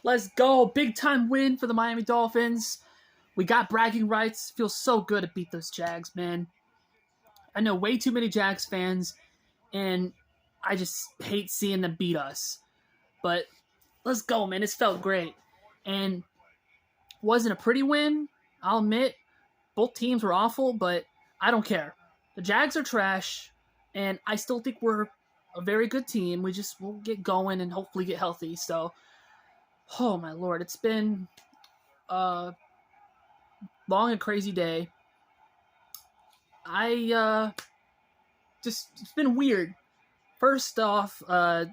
Let's go. Big time win for the Miami Dolphins. We got bragging rights. Feels so good to beat those Jags, man. I know way too many Jags fans, and I just hate seeing them beat us. But let's go, man. This felt great. And wasn't a pretty win, I'll admit. Both teams were awful, but I don't care. The Jags are trash, and I still think we're a very good team. We'll get going and hopefully get healthy. So, oh my lord, it's been a long and crazy day. It's been weird. First off, I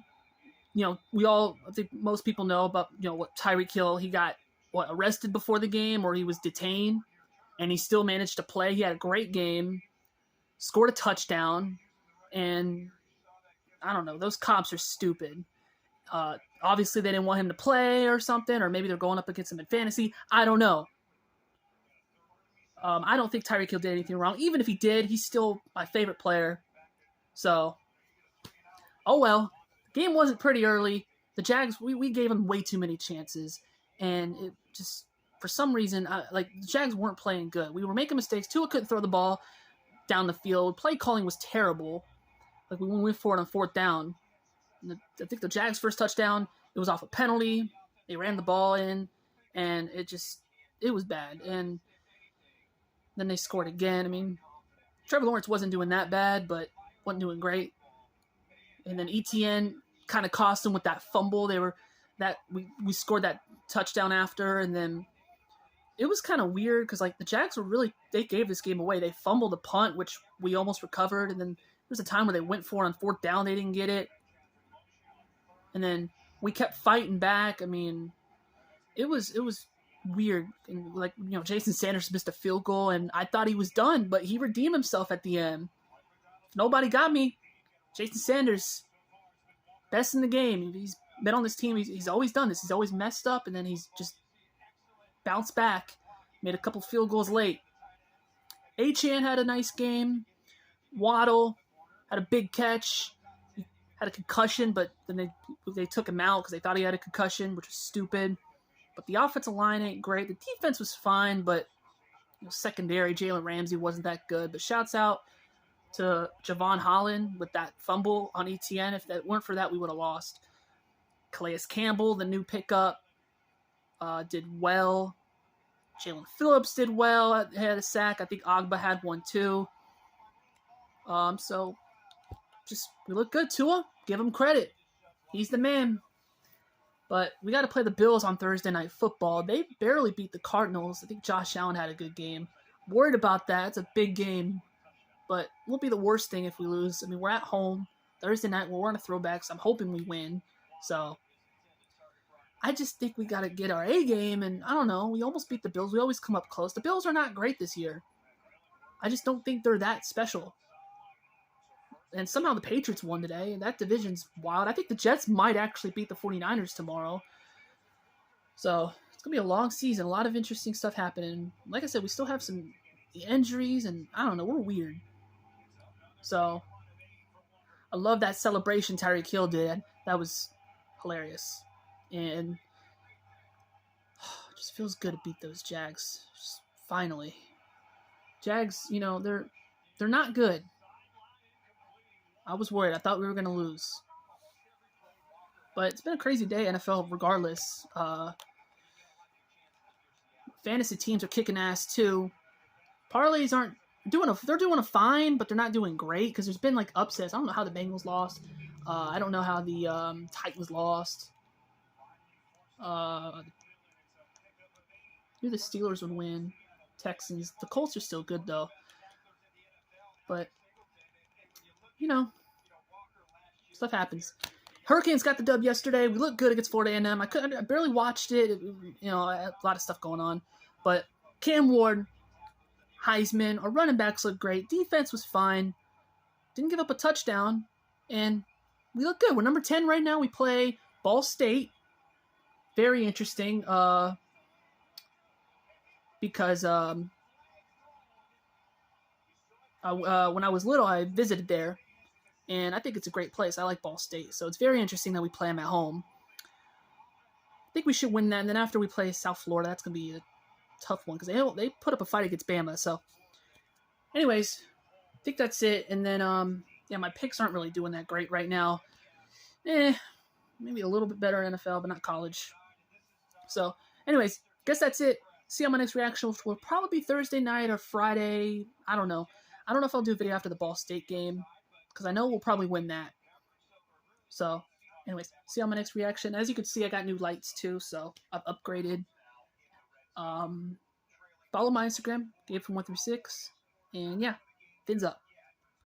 think most people know about, what Tyreek Hill, he got, arrested before the game, or he was detained, and he still managed to play. He had a great game, scored a touchdown, and I don't know, those cops are stupid. Obviously, they didn't want him to play or something, or maybe they're going up against him in fantasy. I don't know. I don't think Tyreek Hill did anything wrong. Even if he did, he's still my favorite player. So, oh well. The game wasn't pretty early. The Jags, we gave them way too many chances. And it just, for some reason, the Jags weren't playing good. We were making mistakes. Tua couldn't throw the ball down the field. Play calling was terrible. Like, we went for it on fourth down. I think the Jags' first touchdown, it was off a penalty. They ran the ball in, and it was bad. And then they scored again. I mean, Trevor Lawrence wasn't doing that bad, but wasn't doing great. And then ETN kind of cost them with that fumble. We scored that touchdown after, and then it was kind of weird because the Jags they gave this game away. They fumbled a punt, which we almost recovered, and then there was a time where they went for it on fourth down. They didn't get it. And then we kept fighting back. I mean, it was weird. And Jason Sanders missed a field goal, and I thought he was done, but he redeemed himself at the end. Nobody got me. Jason Sanders, best in the game. He's been on this team. He's always done this. He's always messed up, and then he's just bounced back. Made a couple field goals late. Achane had a nice game. Waddle had a big catch. He had a concussion, but then they took him out because they thought he had a concussion, which was stupid. But the offensive line ain't great. The defense was fine, but secondary, Jalen Ramsey wasn't that good. But shouts out to Javon Holland with that fumble on ETN. If that weren't for that, we would have lost. Calais Campbell, the new pickup, did well. Jalen Phillips did well. Had a sack. I think Agba had one too. So we look good. Tua, give him credit. He's the man. But we got to play the Bills on Thursday Night Football. They barely beat the Cardinals. I think Josh Allen had a good game. Worried about that. It's a big game. But it won't be the worst thing if we lose. I mean, we're at home. Thursday night, we're on a throwback, so I'm hoping we win. So I just think we got to get our A game, and I don't know. We almost beat the Bills. We always come up close. The Bills are not great this year. I just don't think they're that special. And somehow the Patriots won today, and that division's wild. I think the Jets might actually beat the 49ers tomorrow. So it's going to be a long season. A lot of interesting stuff happening. Like I said, we still have some injuries, and I don't know. We're weird. So I love that celebration Tyreek Hill did. That was hilarious. And it just feels good to beat those Jags. Just finally. Jags, they're not good. I was worried. I thought we were going to lose. But it's been a crazy day, NFL, regardless. Fantasy teams are kicking ass, too. Parlays aren't they're doing a fine, but they're not doing great because there's been, upsets. I don't know how the Bengals lost. I don't know how the Titans lost. Knew the Steelers would win. Texans. The Colts are still good, though. But, stuff happens. Hurricanes got the dub yesterday. We looked good against Florida A&M. I barely watched it. A lot of stuff going on. But Cam Ward, Heisman, our running backs looked great. Defense was fine. Didn't give up a touchdown. And we look good. We're number 10 right now. We play Ball State. Very interesting. Because when I was little, I visited there. And I think it's a great place. I like Ball State. So it's very interesting that we play them at home. I think we should win that. And then after we play South Florida, that's going to be a tough one because they put up a fight against Bama. So, anyways, I think that's it. And then, yeah, my picks aren't really doing that great right now. Maybe a little bit better in NFL, but not college. So, anyways, guess that's it. See you on my next reaction, which will probably be Thursday night or Friday. I don't know. I don't know if I'll do a video after the Ball State game because I know we'll probably win that. So, anyways, see you on my next reaction. As you can see, I got new lights too, so I've upgraded. Follow my Instagram, Gabe from 136, and yeah, fins up.